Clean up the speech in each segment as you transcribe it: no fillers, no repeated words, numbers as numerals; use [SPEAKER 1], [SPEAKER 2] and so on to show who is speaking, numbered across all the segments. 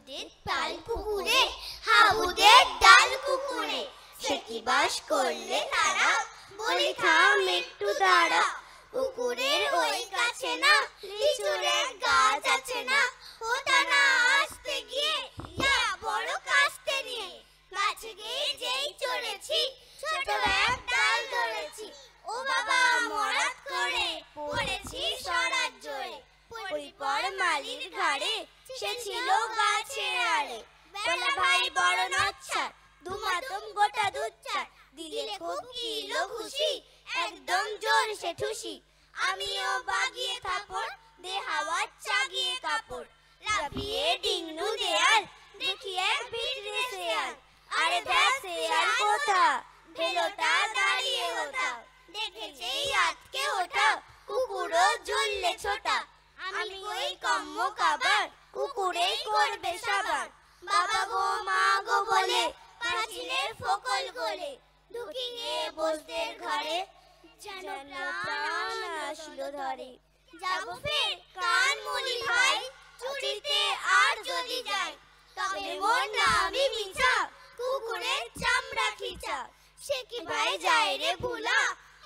[SPEAKER 1] হাবুদের ডাল কুকুরে, হাবুদের ডাল কুকুরে, সে কি বাস করলে তারা, বলি থাম একটু দাঁড়া। পুকুরের ওই কাছে না লিচুর এক গাছ আছে না, ওটা না আসতে গিয়ে ইয়া বড় কাস্তে নিয়ে, গাছে গিয়ে যেই চড়েছি ছোট এক ডাল ধরেছি, ও বাবা মরাত করে পড়েছি সরাত জোরে। পরিপর মালির ঘাড়ে সে ছিল গাছের আড়ে, বেলা ভাই বড় নচ্ছা দুমাতম গোটা দুচ্ছা, দিলে খুব কিলো খুশি একদম জোর সে ঠুসি। আমিও বাগিয়ে থাপড় দে হাওয়া চাগিয়ে কাপড়, লাফিয়ে ডিংনু দেয়াল দেখি এক ভিতরে শেয়াল। আরে দেখ শেয়াল কোথা, ভেলোটা দাঁড়িয়ে ওঠা, দেখেছেই আটকে ওঠা কুকুরও ঝুললে ছোটা। আমি ওই কম্ম কাবার কুকুরেই করবে সাবার, বাবা গো মা গো বলে পাঁচিলের ফকল গলে, ঢুকি গিয়ে বসদের ঘরে যেন প্রাণ আসলো ধরে। যাবো ফের কান মলি ভাই চুরিতে আর যদি যাই, তবে মোর নামই মিছা কুকুরের চামড়া খিচা। সে কি ভাই যায় রে ভুলা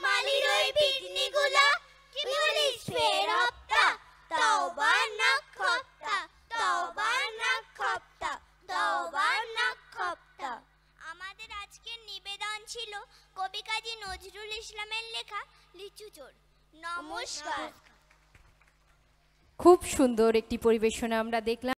[SPEAKER 1] মালির ওই পিকনি গুলা, কি বলিস ফের হপ্তা তওবা না খপ্তা, তওবা না খপ্তা, তওবা না খপ্তা। আমাদের আজকের নিবেদন ছিল কবি কাজী নজরুল ইসলামের লেখা লিচু চোর। নমস্কার।
[SPEAKER 2] খুব সুন্দর একটি পরিবেশনা আমরা দেখলাম।